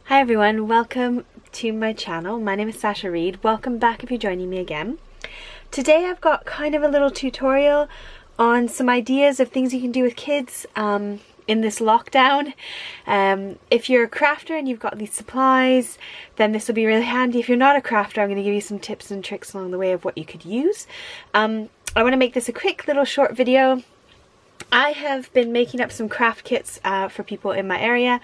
Hi everyone, welcome to my channel. My name is Sasha Reed. Welcome back if you're joining me again. Today I've got kind of a little tutorial on some ideas of things you can do with kids in this lockdown. If you're a crafter and you've got these supplies, then this will be really handy. If you're not a crafter, I'm going to give you some tips and tricks along the way of what you could use. I want to make this a quick little short video. I have been making up some craft kits for people in my area.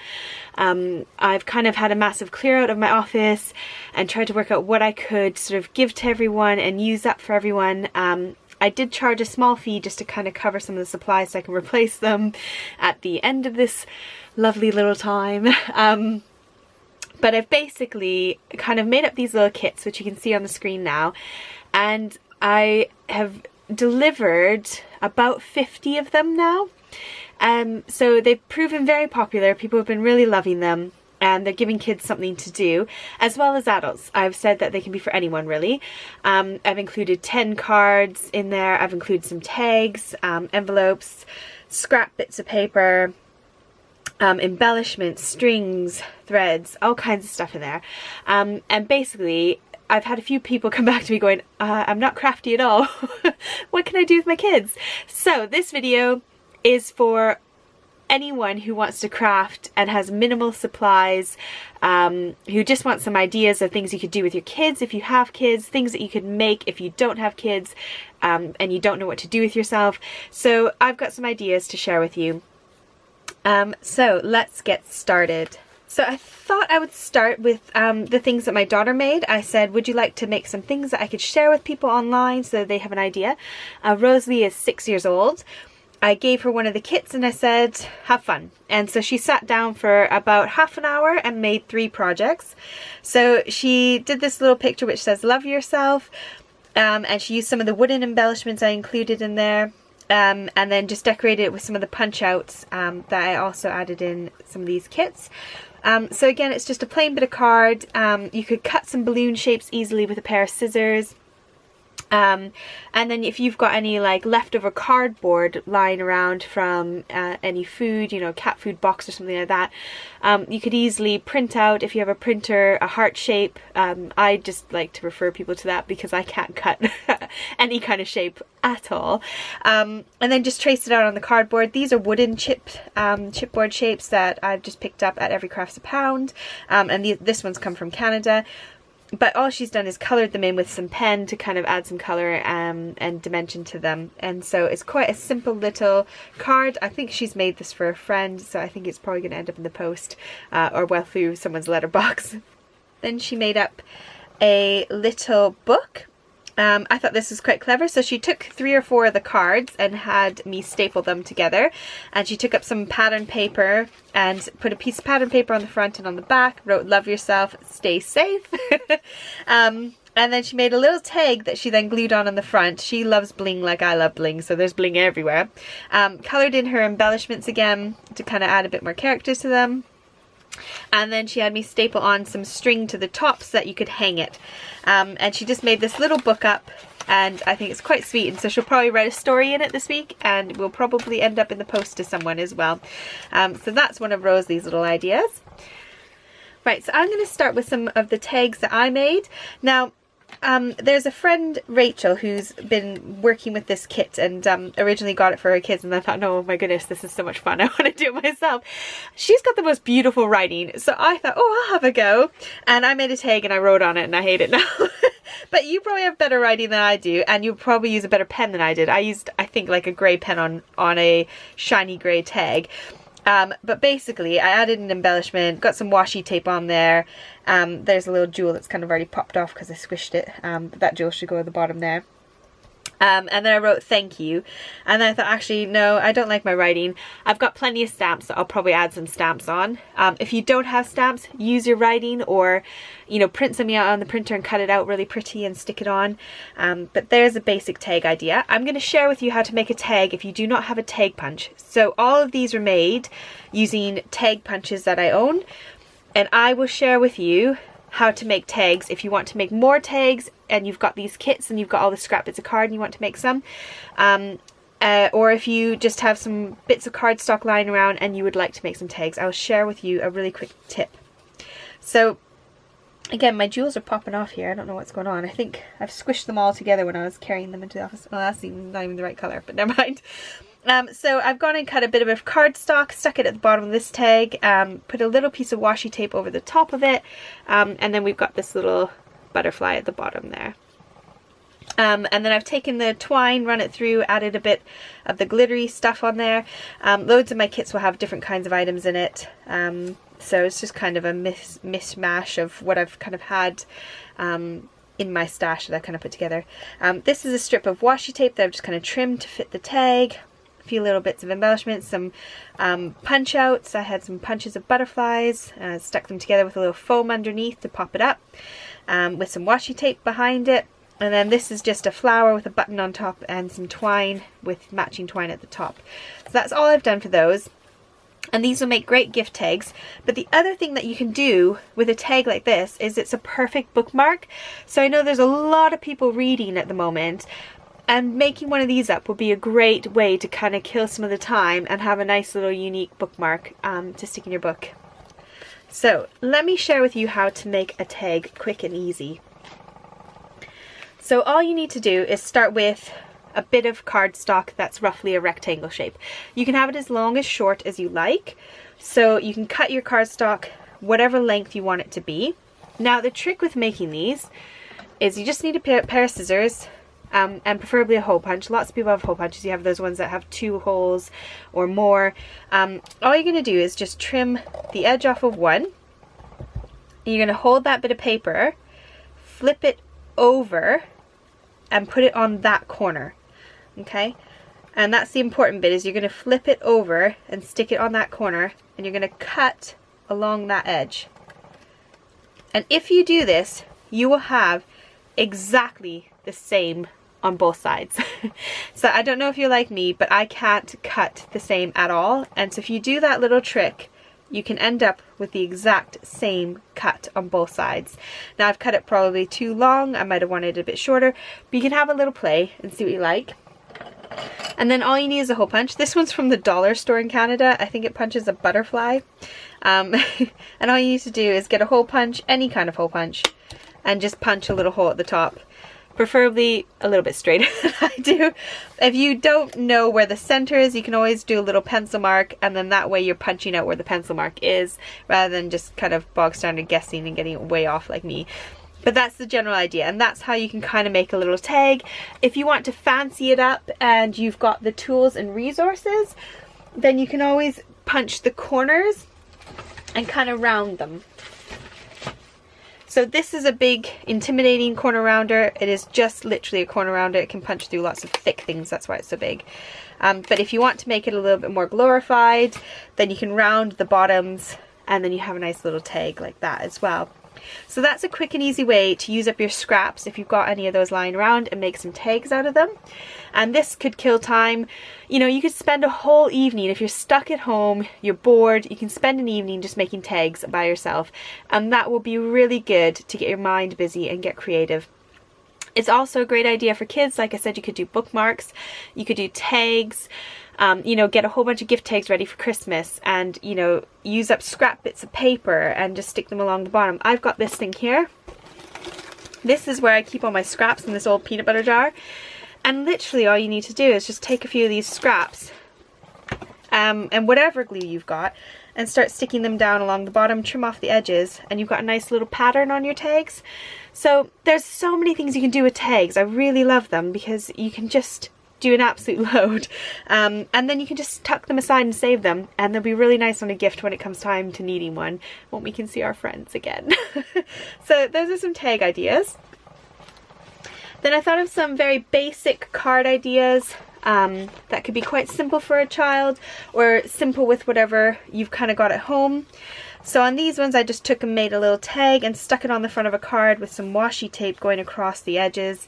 I've kind of had a massive clear out of my office and tried to work out what I could sort of give to everyone and use up for everyone. I did charge a small fee just to kind of cover some of the supplies so I can replace them at the end of this lovely little time. But I've basically kind of made up these little kits, which you can see on the screen now, and I have delivered about 50 of them now. So they've proven very popular. People have been really loving them, and they're giving kids something to do as well as adults. I've said that they can be for anyone really. I've included 10 cards in there. I've included some tags, envelopes, scrap bits of paper, embellishments, strings, threads, all kinds of stuff in there. And basically I've had a few people come back to me going, I'm not crafty at all. What can I do with my kids? So this video is for anyone who wants to craft and has minimal supplies, who just want some ideas of things you could do with your kids if you have kids, things that you could make if you don't have kids, and you don't know what to do with yourself. So I've got some ideas to share with you. So let's get started. So I thought I would start with the things that my daughter made. I said, would you like to make some things that I could share with people online so they have an idea? Rosalie is 6 years old. I gave her one of the kits and I said, have fun. And so she sat down for about half an hour and made 3 projects. So she did this little picture which says, love yourself. And she used some of the wooden embellishments I included in there. And then just decorated it with some of the punch outs that I also added in some of these kits. So again, it's just a plain bit of card. You could cut some balloon shapes easily with a pair of scissors. And then if you've got any like leftover cardboard lying around from any food, you know, cat food box or something like that, you could easily print out, if you have a printer, a heart shape. I just like to refer people to that because I can't cut any kind of shape at all. And then just trace it out on the cardboard. These are wooden chipboard shapes that I've just picked up at Every Craft's a Pound. And this one's come from Canada. But all she's done is coloured them in with some pen to kind of add some colour and dimension to them. And so it's quite a simple little card. I think she's made this for a friend, so I think it's probably going to end up in the post or well through someone's letterbox. Then she made up a little book. I thought this was quite clever. So she took 3 or 4 of the cards and had me staple them together. And she took up some pattern paper and put a piece of pattern paper on the front and on the back, wrote love yourself, stay safe. And then she made a little tag that she then glued on the front. She loves bling like I love bling, so there's bling everywhere. Coloured in her embellishments again to kind of add a bit more character to them. And then she had me staple on some string to the top so that you could hang it. And she just made this little book up, and I think it's quite sweet, and so she'll probably write a story in it this week and will probably end up in the post to someone as well. So that's one of Rosalie's little ideas. Right, so I'm going to start with some of the tags that I made. Now, there's a friend, Rachel, who's been working with this kit and originally got it for her kids, and I thought, oh my goodness, this is so much fun, I want to do it myself. She's got the most beautiful writing, so I thought, oh, I'll have a go. And I made a tag and I wrote on it, and I hate it now. But you probably have better writing than I do, and you'll probably use a better pen than I did. I used, I think, like a grey pen on a shiny grey tag. But basically I added an embellishment, got some washi tape on there. There's a little jewel that's kind of already popped off because I squished it. But that jewel should go at the bottom there. And then I wrote thank you, and then I thought, actually no, I don't like my writing. I've got plenty of stamps, so I'll probably add some stamps on. If you don't have stamps, use your writing, or you know, print something out on the printer and cut it out really pretty and stick it on. But there's a basic tag idea. I'm going to share with you how to make a tag if you do not have a tag punch. So all of these are made using tag punches that I own, and I will share with you how to make tags if you want to make more tags and you've got these kits and you've got all the scrap bits of card and you want to make some. Or if you just have some bits of cardstock lying around and you would like to make some tags, I'll share with you a really quick tip. So again, my jewels are popping off here. I don't know what's going on. I think I've squished them all together when I was carrying them into the office. Well, that's not even the right color, but never mind. So I've gone and cut a bit of cardstock, stuck it at the bottom of this tag, put a little piece of washi tape over the top of it, and then we've got this little butterfly at the bottom there. And then I've taken the twine, run it through, added a bit of the glittery stuff on there. Loads of my kits will have different kinds of items in it. So it's just kind of a mishmash of what I've kind of had in my stash that I kind of put together. This is a strip of washi tape that I've just kind of trimmed to fit the tag. A few little bits of embellishments, some punch outs. I had some punches of butterflies, stuck them together with a little foam underneath to pop it up, with some washi tape behind it. And then this is just a flower with a button on top and some twine with matching twine at the top. So that's all I've done for those. And these will make great gift tags. But the other thing that you can do with a tag like this is it's a perfect bookmark. So I know there's a lot of people reading at the moment, and making one of these up would be a great way to kind of kill some of the time and have a nice little unique bookmark to stick in your book. So let me share with you how to make a tag quick and easy. So all you need to do is start with a bit of cardstock that's roughly a rectangle shape. You can have it as long as short as you like. So you can cut your cardstock whatever length you want it to be. Now the trick with making these is you just need a pair of scissors and preferably a hole punch. Lots of people have hole punches. You have those ones that have 2 holes or more. All you're going to do is just trim the edge off of one. You're going to hold that bit of paper, flip it over, and put it on that corner. Okay, and that's the important bit, is you're going to flip it over and stick it on that corner, and you're going to cut along that edge. And if you do this, you will have exactly the same on both sides. So I don't know if you're like me, but I can't cut the same at all. And so if you do that little trick, you can end up with the exact same cut on both sides. Now I've cut it probably too long. I might have wanted it a bit shorter, but you can have a little play and see what you like. And then all you need is a hole punch. This one's from the dollar store in Canada. I think it punches a butterfly. And all you need to do is get a hole punch, any kind of hole punch, and just punch a little hole at the top. Preferably a little bit straighter than I do. If you don't know where the center is, you can always do a little pencil mark, and then that way you're punching out where the pencil mark is, rather than just kind of bog standard guessing and getting it way off like me. But that's the general idea, and that's how you can kind of make a little tag. If you want to fancy it up and you've got the tools and resources, then you can always punch the corners and kind of round them. So this is a big intimidating corner rounder. It is just literally a corner rounder. It can punch through lots of thick things, that's why it's so big. But if you want to make it a little bit more glorified, then you can round the bottoms, and then you have a nice little tag like that as well. So that's a quick and easy way to use up your scraps if you've got any of those lying around and make some tags out of them. And this could kill time. You know, you could spend a whole evening, if you're stuck at home, you're bored, you can spend an evening just making tags by yourself, and that will be really good to get your mind busy and get creative. It's also a great idea for kids. Like I said, you could do bookmarks, you could do tags, you know, get a whole bunch of gift tags ready for Christmas, and, you know, use up scrap bits of paper and just stick them along the bottom. I've got this thing here. This is where I keep all my scraps in this old peanut butter jar. And literally all you need to do is just take a few of these scraps and whatever glue you've got, and start sticking them down along the bottom, trim off the edges, and you've got a nice little pattern on your tags. So there's so many things you can do with tags. I really love them because you can just do an absolute load, and then you can just tuck them aside and save them, and they'll be really nice on a gift when it comes time to needing one, when we can see our friends again. So those are some tag ideas. Then I thought of some very basic card ideas that could be quite simple for a child, or simple with whatever you've kind of got at home. So on these ones I just took and made a little tag and stuck it on the front of a card with some washi tape going across the edges.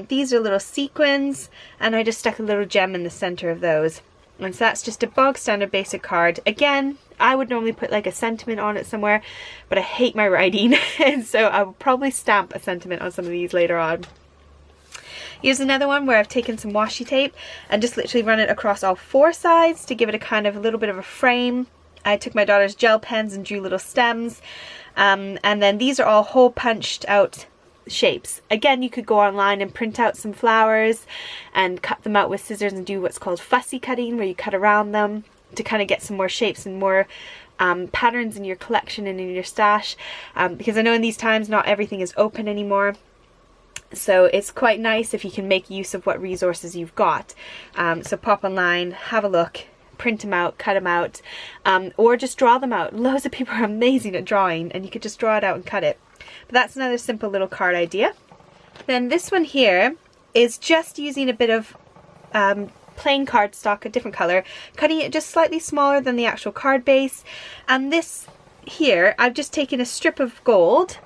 These are little sequins, and I just stuck a little gem in the center of those. And so that's just a bog standard basic card. Again, I would normally put like a sentiment on it somewhere, but I hate my writing, and so I will probably stamp a sentiment on some of these later on. Here's another one where I've taken some washi tape and just literally run it across all 4 sides to give it a kind of a little bit of a frame. I took my daughter's gel pens and drew little stems. And then these are all hole punched out shapes. Again, you could go online and print out some flowers and cut them out with scissors and do what's called fussy cutting, where you cut around them to kind of get some more shapes and more patterns in your collection and in your stash, because I know in these times not everything is open anymore. So it's quite nice if you can make use of what resources you've got. So pop online, have a look, print them out, cut them out, or just draw them out. Loads of people are amazing at drawing, and you could just draw it out and cut it. But that's another simple little card idea. Then this one here is just using a bit of plain cardstock, a different color, cutting it just slightly smaller than the actual card base. And this here, I've just taken a strip of gold,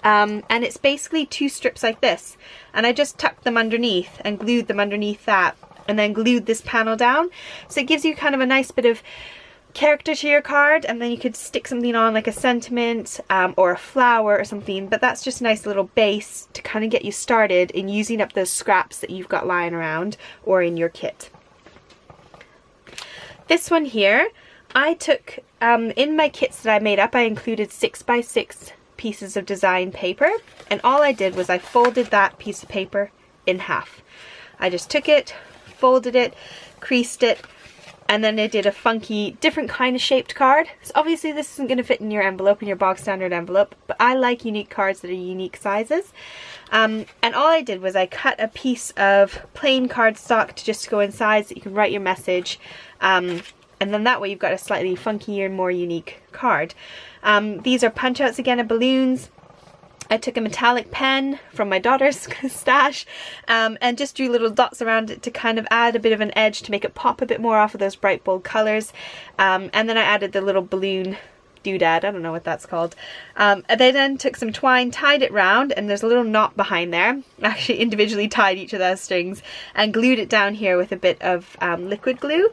and it's basically 2 strips like this, and I just tucked them underneath and glued them underneath that, and then glued this panel down. So it gives you kind of a nice bit of character to your card, and then you could stick something on like a sentiment or a flower or something, but that's just a nice little base to kind of get you started in using up those scraps that you've got lying around or in your kit. This one here, I took, in my kits that I made up, I included 6x6 pieces of design paper, and all I did was I folded that piece of paper in half. I just took it, folded it, creased it, and then I did a funky, different kind of shaped card. So obviously this isn't going to fit in your envelope, in your bog standard envelope, but I like unique cards that are unique sizes. And all I did was I cut a piece of plain cardstock to just go inside so that you can write your message. And then that way you've got a slightly funkier, more unique card. These are punch outs again of balloons. I took a metallic pen from my daughter's stash and just drew little dots around it to kind of add a bit of an edge to make it pop a bit more off of those bright bold colours. And then I added the little balloon doodad, I don't know what that's called. I then took some twine, tied it round, and there's a little knot behind there. I actually individually tied each of those strings and glued it down here with a bit of liquid glue.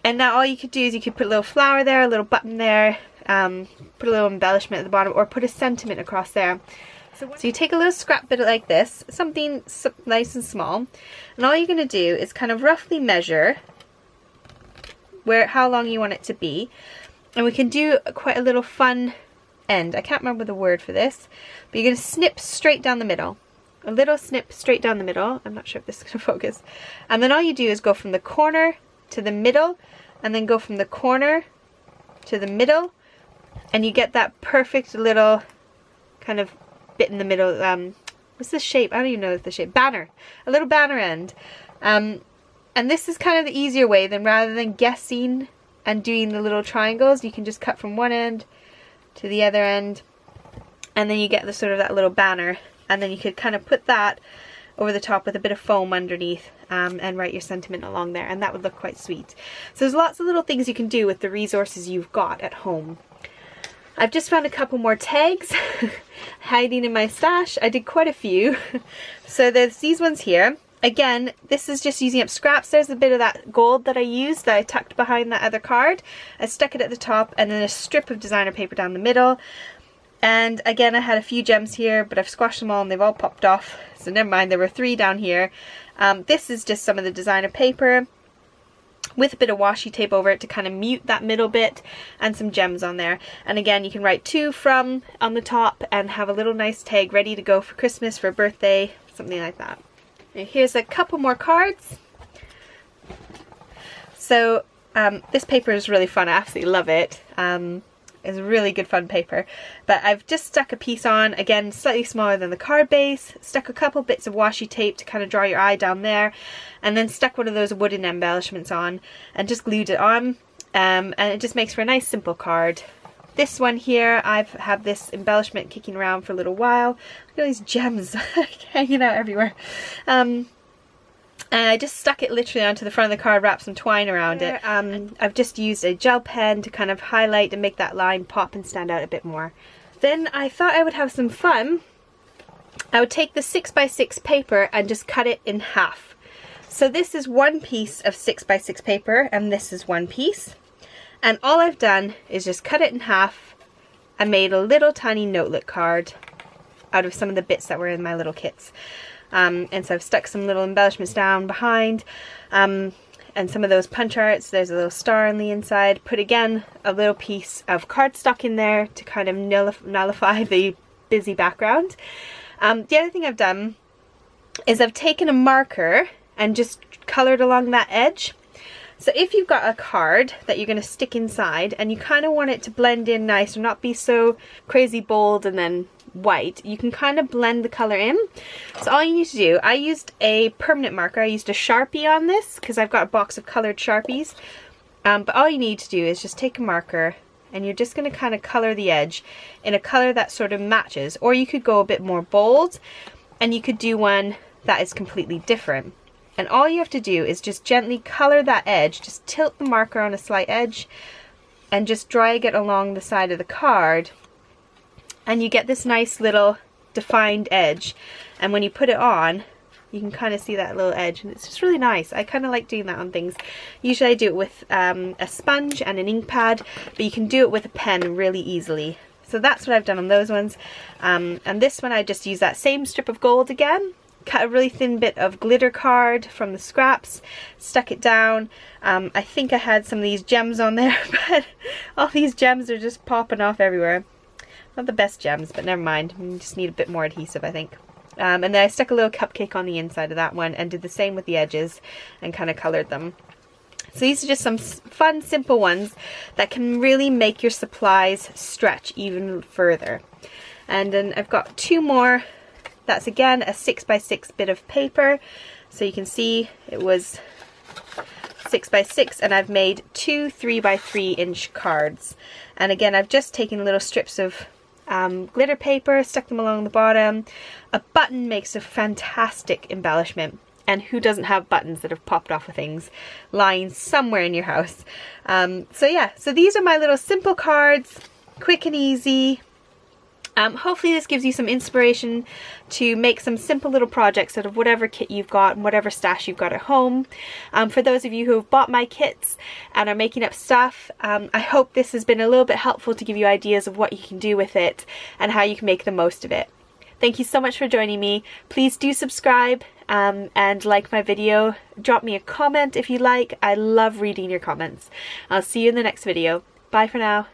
And now all you could do is you could put a little flower there, a little button there, put a little embellishment at the bottom, or put a sentiment across there. So you take a little scrap bit like this, something nice and small, and all you're going to do is kind of roughly measure how long you want it to be. And we can do quite a little fun end. I can't remember the word for this, but you're going to snip straight down the middle. A little snip straight down the middle. I'm not sure if this is going to focus. And then all you do is go from the corner to the middle, and then go from the corner to the middle, and you get that perfect little kind of bit in the middle. What's the shape? I don't even know the shape. Banner. A little banner end. And this is kind of the easier way, than rather than guessing and doing the little triangles. You can just cut from one end to the other end, and then you get the sort of that little banner, and then you could kind of put that over the top with a bit of foam underneath, and write your sentiment along there, and that would look quite sweet. So there's lots of little things you can do with the resources you've got at home. I've just found a couple more tags hiding in my stash. I did quite a few. So there's these ones here. Again, this is just using up scraps. There's a bit of that gold that I used that I tucked behind that other card. I stuck it at the top, and then a strip of designer paper down the middle. And again, I had a few gems here, but I've squashed them all and they've all popped off. So never mind, there were 3 down here. This is just some of the designer paper with a bit of washi tape over it to kind of mute that middle bit, and some gems on there. And again, you can write to, from on the top and have a little nice tag ready to go for Christmas, for a birthday, something like that. And here's a couple more cards. So this paper is really fun. I absolutely love it. It's really good fun paper, but I've just stuck a piece on, again slightly smaller than the card base, stuck a couple bits of washi tape to kind of draw your eye down there, and then stuck one of those wooden embellishments on and just glued it on, and it just makes for a nice simple card. This one here, I've had this embellishment kicking around for a little while. Look at these gems hanging out everywhere. And I just stuck it literally onto the front of the card, wrapped some twine around it. I've just used a gel pen to kind of highlight and make that line pop and stand out a bit more. Then I thought I would have some fun. I would take the 6x6 paper and just cut it in half. So this is one piece of 6x6 paper, and this is one piece. And all I've done is just cut it in half and made a little tiny notelet card out of some of the bits that were in my little kits. And so I've stuck some little embellishments down behind, and and some of those punch arts. There's a little star on the inside. Put again a little piece of cardstock in there to kind of nullify the busy background. The other thing I've done is I've taken a marker and just colored along that edge. So if you've got a card that you're going to stick inside and you kind of want it to blend in nice or not be so crazy bold and then white, you can kind of blend the color in. So all you need to do, I used a permanent marker, I used a Sharpie on this because I've got a box of colored Sharpies, but all you need to do is just take a marker and you're just going to kind of color the edge in a color that sort of matches, or you could go a bit more bold and you could do one that is completely different. And all you have to do is just gently color that edge, just tilt the marker on a slight edge and just drag it along the side of the card, and you get this nice little defined edge. And when you put it on, you can kind of see that little edge, and it's just really nice. I kind of like doing that on things. Usually I do it with a sponge and an ink pad, but you can do it with a pen really easily. So that's what I've done on those ones. And this one I just use that same strip of gold again, cut a really thin bit of glitter card from the scraps, stuck it down. I think I had some of these gems on there, but all these gems are just popping off everywhere. Not the best gems, but never mind. You just need a bit more adhesive, I think. And then I stuck a little cupcake on the inside of that one and did the same with the edges and kind of colored them. So these are just some fun, simple ones that can really make your supplies stretch even further. And then I've got two more. That's again a 6x6 bit of paper. So you can see it was 6x6, and I've made two 3x3 inch cards. And again, I've just taken little strips of glitter paper, stuck them along the bottom. A button makes a fantastic embellishment. And who doesn't have buttons that have popped off of things lying somewhere in your house? So yeah, so these are my little simple cards, quick and easy. Hopefully this gives you some inspiration to make some simple little projects out of whatever kit you've got and whatever stash you've got at home. For those of you who have bought my kits and are making up stuff, I hope this has been a little bit helpful to give you ideas of what you can do with it and how you can make the most of it. Thank you so much for joining me. Please do subscribe and like my video. Drop me a comment if you like. I love reading your comments. I'll see you in the next video. Bye for now.